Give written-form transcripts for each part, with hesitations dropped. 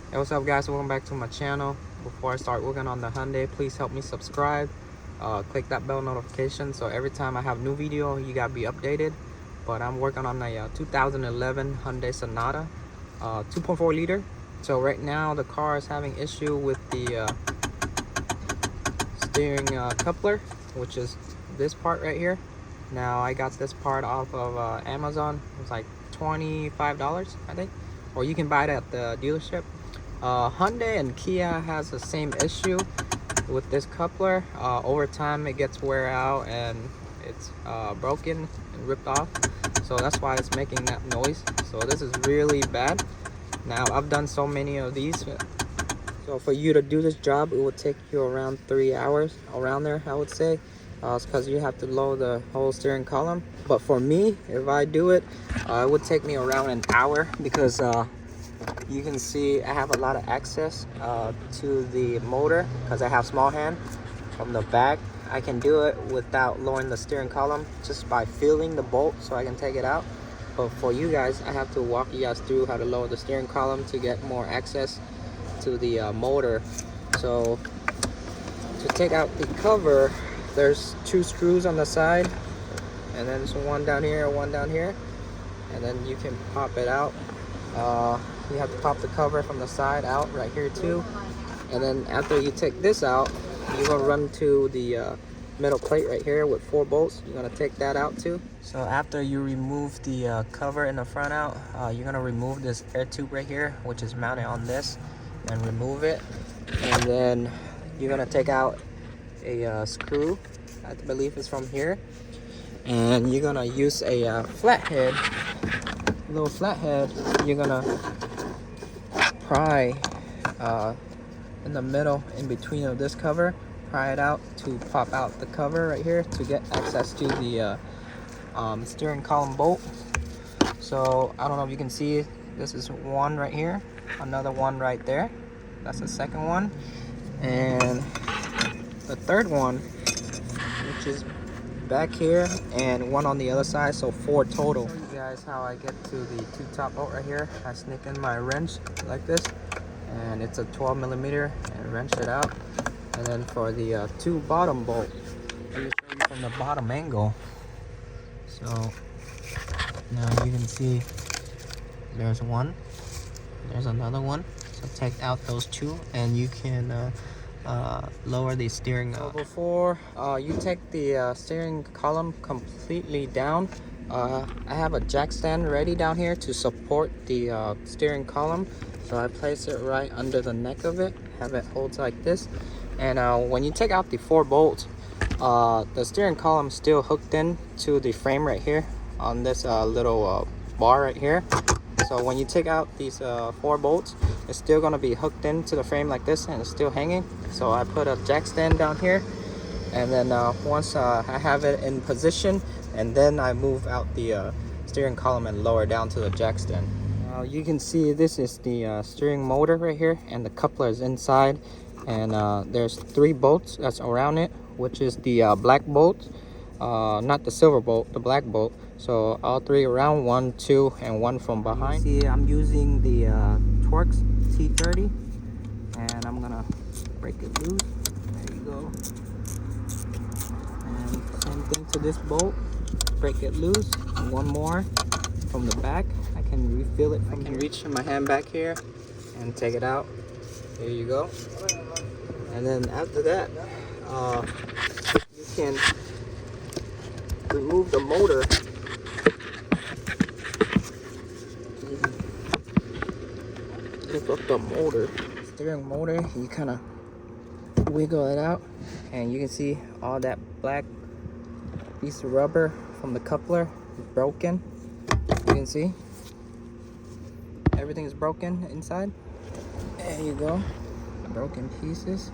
Hey, what's up guys, welcome back to my channel. Before I start working on the Hyundai, please help me subscribe, click that bell notification so every time I have new video you gotta be updated. But I'm working on a 2011 Hyundai Sonata, 2.4 liter. So right now the car is having issue with the steering coupler, which is this part right here. Now I got this part off of Amazon. It was like $25 I think, or you can buy it at the dealership. Hyundai and Kia has the same issue with this coupler. Over time it gets wear out and it's broken and ripped off, so that's why it's making that noise. So this is really bad. Now I've done so many of these, so for you to do this job it would take you around 3 hours, around there I would say. It's because you have to lower the whole steering column, but for me, if I do it, it would take me around an hour because you can see I have a lot of access to the motor because I have small hand. From the back I can do it without lowering the steering column, just by feeling the bolt so I can take it out. But for you guys, I have to walk you guys through how to lower the steering column to get more access to the motor. So to take out the cover, there's 2 screws on the side, and then there's one down here, one down here, and then you can pop it out. You have to pop the cover from the side out right here too. And then after you take this out, you're gonna run to the metal plate right here with 4 bolts. You're gonna take that out too. So after you remove the cover in the front out, you're gonna remove this air tube right here, which is mounted on this, and remove it. And then you're gonna take out a screw, I believe it's from here, and you're gonna use a flathead, little flathead. You're gonna pry in the middle, in between of this cover, pry it out to pop out the cover right here to get access to the steering column bolt. So I don't know if you can see, this is one right here, another one right there, that's the second one, and the third one, which is back here, and one on the other side, so 4 total. I'll show you guys how I get to the 2 top bolt right here. I sneak in my wrench like this, and it's a 12mm, and wrench it out. And then for the 2 bottom bolt, let me show you from the bottom angle. So now you can see there's one, there's another one. So take out those 2 and you can lower the steering. So before you take the steering column completely down, I have a jack stand ready down here to support the steering column. So I place it right under the neck of it, have it hold like this. And when you take out the 4 bolts, the steering column is still hooked in to the frame right here on this little bar right here. So when you take out these 4 bolts, it's still going to be hooked into the frame like this, and it's still hanging. So I put a jack stand down here, and then once I have it in position, and then I move out the steering column and lower down to the jack stand. Now you can see this is the steering motor right here, and the coupler is inside, and there's 3 bolts that's around it, which is the black bolt, not the silver bolt, the black bolt. So all 3 around, 1, 2, and 1 from behind. See, I'm using the Torx T30, and I'm gonna break it loose. There you go. And same thing to this bolt, break it loose. And 1 more from the back. I can refill it from here. I can reach my hand back here and take it out. There you go. And then after that, you can remove the motor. Lift up the motor, steering motor. You kind of wiggle it out, and you can see all that black piece of rubber from the coupler is broken. You can see everything is broken inside. There you go, broken pieces.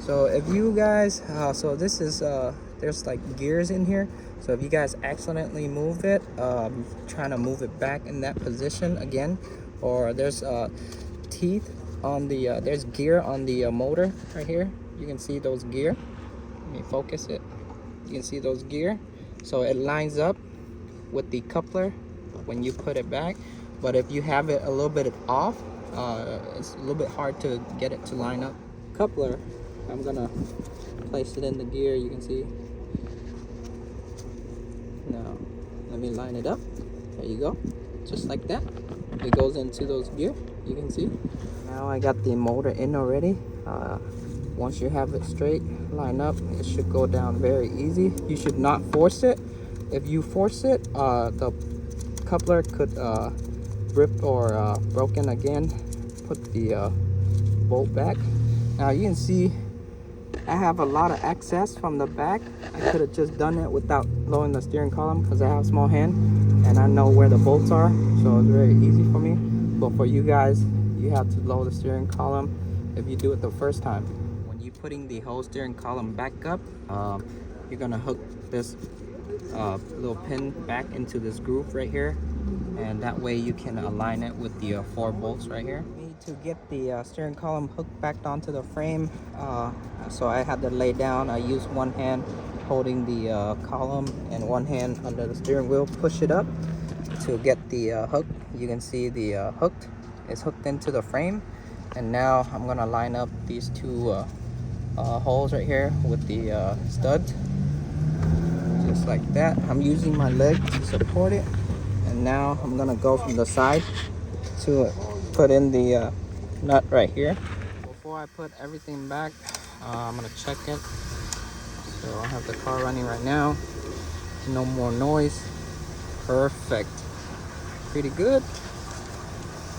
So if you guys, so this is there's like gears in here. So if you guys accidentally move it, trying to move it back in that position again, or there's teeth on the there's gear on the motor right here. You can see those gear. Let me focus it. You can see those gear. So it lines up with the coupler when you put it back. But if you have it a little bit off, it's a little bit hard to get it to line up. Coupler, I'm gonna place it in the gear. You can see. Now let me line it up. There you go, just like that. It goes into those gear, you can see. Now I got the motor in already. Once you have it straight, line up, it should go down very easy. You should not force it. If you force it, the coupler could rip or broken again. Put the bolt back. Now you can see I have a lot of access from the back. I could have just done it without lowering the steering column because I have a small hand and I know where the bolts are, so it's very easy for me. But for you guys, you have to lower the steering column if you do it the first time. When you're putting the whole steering column back up, you're gonna hook this little pin back into this groove right here, and that way you can align it with the 4 bolts right here. To get the steering column hooked back onto the frame, so I had to lay down. I used one hand holding the column and one hand under the steering wheel, push it up to get the hook. You can see the it's hooked into the frame, and now I'm gonna line up these 2 holes right here with the studs, just like that. I'm using my leg to support it, and now I'm gonna go from the side to put in the nut right here. Before I put everything back, I'm gonna check it. So I have the car running right now, no more noise. Perfect, pretty good.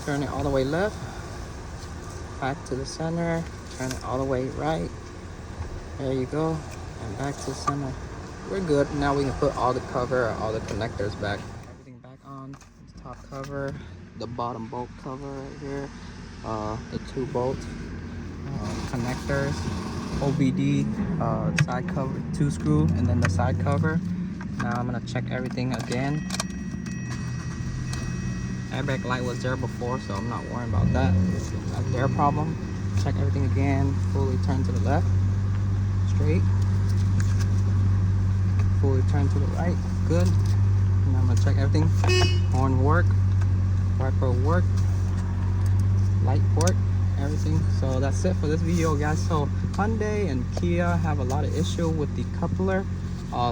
Turn it all the way left, back to the center, turn it all the way right. There you go, and back to the center. We're good. Now we can put all the cover, all the connectors back. Everything back on, the top cover, the bottom bolt cover right here, the 2 bolt connectors, OBD, side cover, 2 screw, and then the side cover. Now I'm gonna check everything again. Airbag light was there before, so I'm not worrying about that. That's their problem. Check everything again. Fully turn to the left, straight. Fully turn to the right, good. And I'm gonna check everything. Horn work, wiper work, light work, everything. So that's it for this video, guys. So Hyundai and Kia have a lot of issue with the coupler.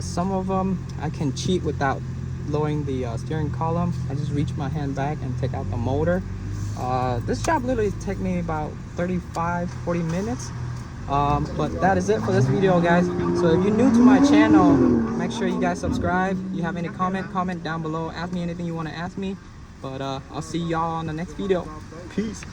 Some of them I can cheat without lowering the steering column. I just reach my hand back and take out the motor. This job literally take me about 35-40 minutes. But that is it for this video, guys. So if you're new to my channel, make sure you guys subscribe. If you have any comment down below. Ask me anything you want to ask me. But I'll see y'all on the next video. Peace.